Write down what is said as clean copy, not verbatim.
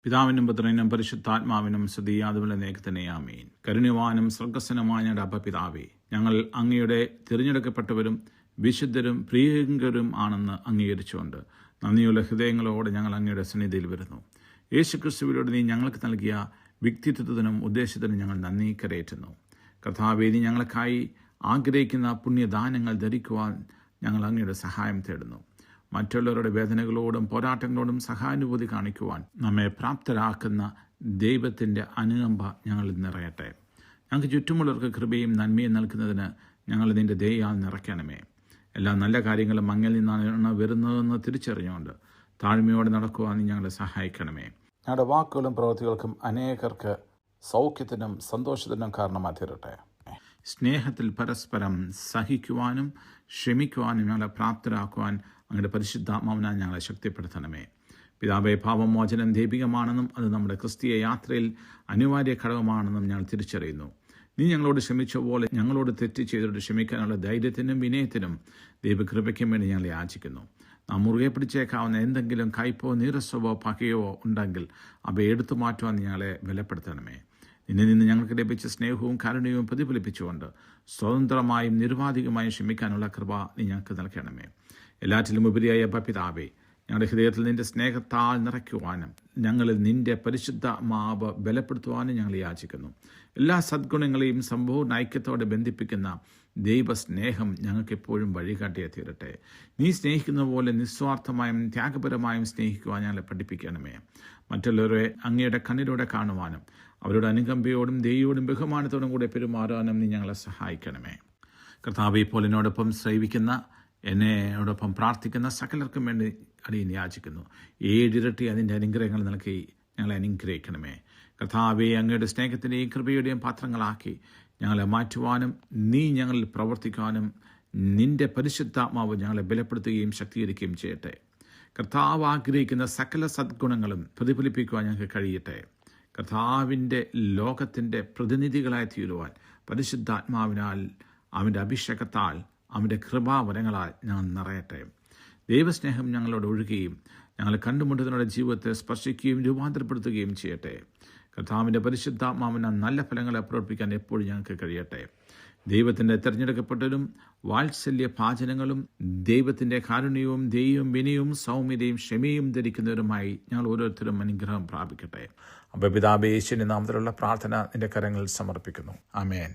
പിതാവിനും പുത്രനും പരിശുദ്ധാത്മാവിനും സ്തുതി, അതുപോലെ തന്നെ ആമേൻ. കരുണ്യവാനും സ്വർഗസ്വനുമായ ഞങ്ങളുടെ അപ്പ പിതാവേ, ഞങ്ങൾ അങ്ങയുടെ തിരഞ്ഞെടുക്കപ്പെട്ടവരും വിശുദ്ധരും പ്രിയങ്കരും ആണെന്ന് അംഗീകരിച്ചുകൊണ്ട് നന്ദിയുള്ള ഹൃദയങ്ങളോടെ ഞങ്ങൾ അങ്ങയുടെ സന്നിധിയിൽ വരുന്നു. യേശുക്രിസ്തുവിലൂടെ നീ ഞങ്ങൾക്ക് നൽകിയ വ്യക്തിത്വത്തിനും ഉദ്ദേശത്തിനും ഞങ്ങൾ നന്ദി കരയേറ്റുന്നു. കർത്താവേ, നീ ഞങ്ങൾക്കായി ആഗ്രഹിക്കുന്ന പുണ്യദാനങ്ങൾ ധരിക്കുവാൻ ഞങ്ങൾ അങ്ങയുടെ സഹായം തേടുന്നു. മറ്റുള്ളവരുടെ വേദനകളോടും പോരാട്ടങ്ങളോടും സഹാനുഭൂതി കാണിക്കുവാൻ നമ്മെ പ്രാപ്തരാക്കുന്ന ദൈവത്തിൻ്റെ അനുകമ്പ ഞങ്ങളിൽ നിറയട്ടെ. ഞങ്ങൾക്ക് ചുറ്റുമുള്ളവർക്ക് കൃപയും നന്മയും നൽകുന്നതിന് ഞങ്ങൾ നിൻ്റെ ദയയാൽ നിറയ്ക്കണമേ. എല്ലാ നല്ല കാര്യങ്ങളും അങ്ങിൽ നിന്നാണ് വരുന്നതെന്ന് തിരിച്ചറിഞ്ഞുകൊണ്ട് താഴ്മയോടെ നടക്കുവാൻ നീ ഞങ്ങളെ സഹായിക്കണമേ. ഞങ്ങളുടെ വാക്കുകളും പ്രവൃത്തികൾക്കും അനേകർക്ക് സൗഖ്യത്തിനും സന്തോഷത്തിനും കാരണമായി തീരട്ടെ. സ്നേഹത്തിൽ പരസ്പരം സഹിക്കുവാനും ക്ഷമിക്കുവാനും ഞങ്ങളെ പ്രാപ്തരാക്കുവാൻ അങ്ങയുടെ പരിശുദ്ധാത്മാവിനാൽ ഞങ്ങളെ ശക്തിപ്പെടുത്തണമേ. പിതാവേ, പാപമോചനം ദൈവികമാണെന്നും അത് നമ്മുടെ ക്രിസ്തീയ യാത്രയിൽ അനിവാര്യ ഘടകമാണെന്നും ഞങ്ങൾ തിരിച്ചറിയുന്നു. നീ ഞങ്ങളോട് ക്ഷമിച്ച പോലെ ഞങ്ങളോട് തെറ്റ് ചെയ്തിട്ട് ക്ഷമിക്കാനുള്ള ധൈര്യത്തിനും വിനയത്തിനും ദൈവകൃപയ്ക്കും വേണ്ടി ഞങ്ങളെ യാചിക്കുന്നു. നാം മുറുകെ പിടിച്ചേക്കാവുന്ന എന്തെങ്കിലും കയ്പോ നീരസവോ പകയോ ഉണ്ടെങ്കിൽ അവ എടുത്തു മാറ്റുവാൻ ഞങ്ങളെ ബലപ്പെടുത്തണമേ. നിന്നിൽ നിന്ന് ഞങ്ങൾക്ക് ലഭിച്ച സ്നേഹവും കാരുണ്യവും പ്രതിഫലിപ്പിച്ചുകൊണ്ട് സ്വതന്ത്രമായും നിരുപാധികമായും ക്ഷമിക്കാനുള്ള കൃപ നീ ഞങ്ങൾക്ക് നൽകണമേ. എല്ലാറ്റിലും ഉപരിയായ പിതാവേ, ഞങ്ങളുടെ ഹൃദയത്തിൽ നിന്റെ സ്നേഹത്താൽ നിറയ്ക്കുവാനും ഞങ്ങളിൽ നിന്റെ പരിശുദ്ധാത്മാവ് ബലപ്പെടുത്തുവാനും ഞങ്ങൾ യാചിക്കുന്നു. എല്ലാ സദ്ഗുണങ്ങളെയും സമ്പൂർണ്ണ ഐക്യത്തോടെ ബന്ധിപ്പിക്കുന്ന ദൈവസ്നേഹം ഞങ്ങൾക്ക് എപ്പോഴും വഴികാട്ടിയെ തീരട്ടെ. നീ സ്നേഹിക്കുന്ന പോലെ നിസ്വാർത്ഥമായും ത്യാഗപരമായും സ്നേഹിക്കുവാൻ ഞങ്ങളെ പഠിപ്പിക്കണമേ. മറ്റുള്ളവരെ അങ്ങയുടെ കണ്ണിലൂടെ കാണുവാനും അവരുടെ അനുകമ്പയോടും ദൈവയോടും ബഹുമാനത്തോടും കൂടെ പെരുമാറാനും നീ ഞങ്ങളെ സഹായിക്കണമേ. കർത്താവേ, ഇപ്പോൾ എന്നോടൊപ്പം ശ്രവിക്കുന്ന എന്നോടൊപ്പം പ്രാർത്ഥിക്കുന്ന സകലർക്കും വേണ്ടി അടിയൻ യാചിക്കുന്നു. 7 ഇരട്ടി അതിൻ്റെ അനുഗ്രഹങ്ങൾ നൽകി ഞങ്ങളെ അനുഗ്രഹിക്കണമേ. കർത്താവേ, അങ്ങയുടെ സ്നേഹത്തിൻ്റെയും കൃപയുടെയും പാത്രങ്ങളാക്കി ഞങ്ങളെ മാറ്റുവാനും നീ ഞങ്ങളിൽ പ്രവർത്തിക്കുവാനും നിന്റെ പരിശുദ്ധാത്മാവ് ഞങ്ങളെ ബലപ്പെടുത്തുകയും ശക്തീകരിക്കുകയും ചെയ്യട്ടെ. കർത്താവ് ആഗ്രഹിക്കുന്ന സകല സദ്ഗുണങ്ങളും പ്രതിഫലിപ്പിക്കുവാൻ ഞങ്ങൾക്ക് കഴിയട്ടെ. കർത്താവിൻ്റെ ലോകത്തിൻ്റെ പ്രതിനിധികളായി തീരുവാൻ പരിശുദ്ധാത്മാവിനാൽ അവൻ്റെ അഭിഷേകത്താൽ അവൻ്റെ കൃപാവരങ്ങളാൽ ഞങ്ങൾ നിറയട്ടെ. ദൈവസ്നേഹം ഞങ്ങളോട് ഒഴുകുകയും ഞങ്ങൾ കണ്ടുമുട്ടുന്നവരുടെ ജീവിതത്തെ സ്പർശിക്കുകയും രൂപാന്തരപ്പെടുത്തുകയും ചെയ്യട്ടെ. കർത്താവിൻ്റെ പരിശുദ്ധാത്മാവിനാൽ നല്ല ഫലങ്ങളെ പ്രവർത്തിക്കാൻ എപ്പോഴും ഞങ്ങൾക്ക് കഴിയട്ടെ. ദൈവത്തിൻ്റെ തിരഞ്ഞെടുക്കപ്പെട്ടവരും വാത്സല്യ ഭാചനങ്ങളും ദൈവത്തിൻ്റെ കാരുണ്യവും ദൈവവും വിനയവും സൗമ്യതയും ക്ഷമയും ധരിക്കുന്നവരുമായി ഞങ്ങൾ ഓരോരുത്തരും അനുഗ്രഹം പ്രാപിക്കട്ടെ. അപ്പോൾ പിതാവേ, യേശുവിന്റെ നാമത്തിലുള്ള പ്രാർത്ഥന നിന്റെ കരങ്ങളിൽ സമർപ്പിക്കുന്നു. ആമേൻ.